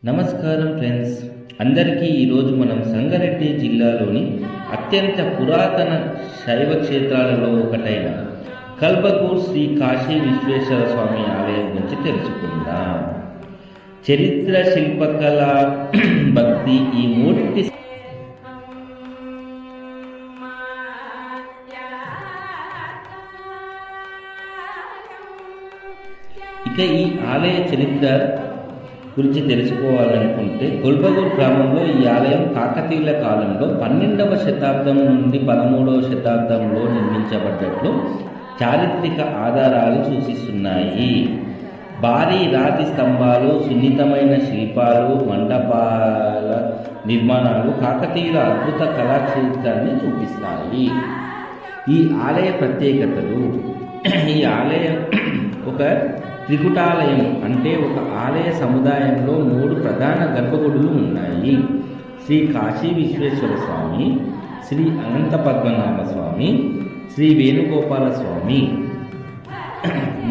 నమస్కారం ఫ్రెండ్స్ అందరికీ ఈరోజు మనం సంగారెడ్డి జిల్లాలోని అత్యంత పురాతన శైవ క్షేత్రాలలో ఒకటైన కల్బగూర్ శ్రీ కాశీ విశ్వేశ్వర స్వామి ఆలయం గురించి తెలుసుకుందాం. చరిత్ర, శిల్పకళ, భక్తి ఈ మూడింటి ఇక ఈ ఆలయ చరిత్ర గురించి తెలుసుకోవాలనుకుంటే కల్బగూర్ గ్రామంలో ఈ ఆలయం కాకతీయుల కాలంలో 12వ శతాబ్దం నుండి 13వ శతాబ్దంలో నిర్మించబడ్డట్లు చారిత్రక ఆధారాలు సూచిస్తున్నాయి. భారీ రాతి స్తంభాలు, సున్నితమైన శిల్పాలు, మండపాల నిర్మాణాలు కాకతీయుల అద్భుత కళాక్షేత్రాన్ని చూపిస్తాయి. ఈ ఆలయ ప్రత్యేకతలు: ఈ ఆలయం ఒక త్రికుటాలయం, అంటే ఒక ఆలయ సముదాయంలో 3 ప్రధాన గర్భగుడులు ఉన్నాయి. శ్రీ కాశీ విశ్వేశ్వర స్వామి, శ్రీ అనంత పద్మనాభ స్వామి, శ్రీ వేణుగోపాల స్వామి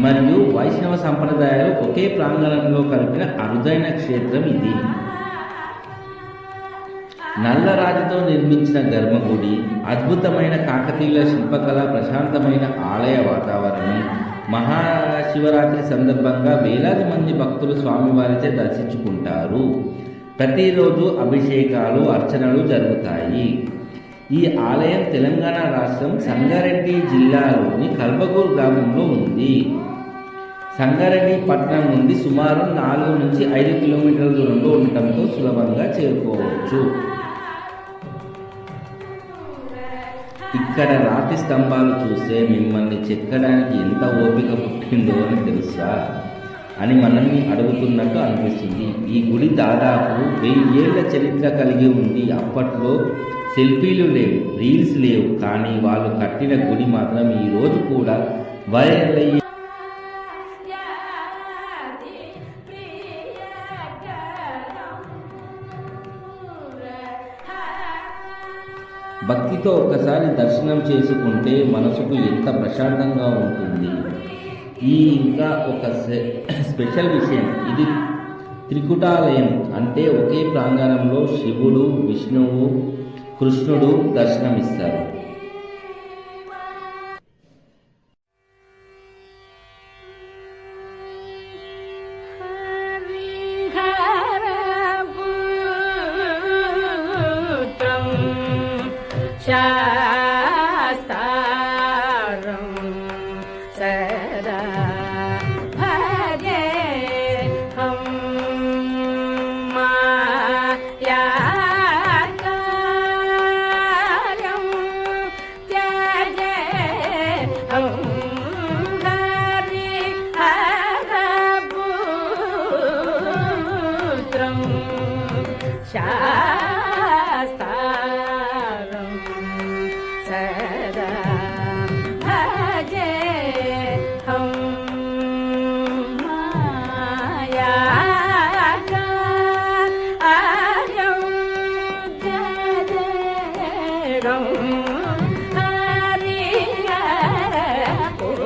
మరియు వైష్ణవ సంప్రదాయాలు ఒకే ప్రాంగణంలో కలిపిన అరుదైన క్షేత్రం ఇది. నల్లరాతితో నిర్మించిన గర్భగుడి, అద్భుతమైన కాకతీయుల శిల్పకళ, ప్రశాంతమైన ఆలయ వాతావరణం. మహాశివరాత్రి సందర్భంగా వేలాది మంది భక్తులు స్వామివారిచే దర్శించుకుంటారు. ప్రతిరోజు అభిషేకాలు, అర్చనలు జరుగుతాయి. ఈ ఆలయం తెలంగాణ రాష్ట్రం సంగారెడ్డి జిల్లాలోని కల్బగూర్ గ్రామంలో ఉంది. సంగారెడ్డి పట్టణం నుండి సుమారు 4 నుంచి 5 కిలోమీటర్ల దూరంలో ఉండటంతో సులభంగా చేరుకోవచ్చు. ఇక్కడ రాతి స్తంభాలు చూస్తే మిమ్మల్ని చెక్కడానికి ఎంత ఓపిక పుట్టిందో అని తెలుసా అని మనల్ని అడుగుతున్నట్టు అనిపిస్తుంది. ఈ గుడి దాదాపు 1000 ఏళ్ల చరిత్ర కలిగి ఉంది. అప్పట్లో సెల్ఫీలు లేవు, రీల్స్ లేవు, కానీ వాళ్ళు కట్టిన గుడి మాత్రం ఈ రోజు కూడా వైరల్ అయ్యే భక్తితో ఒక్కసారి దర్శనం చేసుకుంటే మనసుకు ఎంత ప్రశాంతంగా ఉంటుంది. ఇంకా ఒక స్పెషల్ విషయం, ఇది త్రికుటాలయం, అంటే ఒకే ప్రాంగణంలో శివుడు, విష్ణువు, కృష్ణుడు దర్శనమిస్తారు. శాస్త్రం సదా భజే హం మాయాకారం త్యజే హం హరి హరపుత్రం శాస్త్రం సదా భజే హం మాయాకారం త్యజే హం హరి హరపుత్రం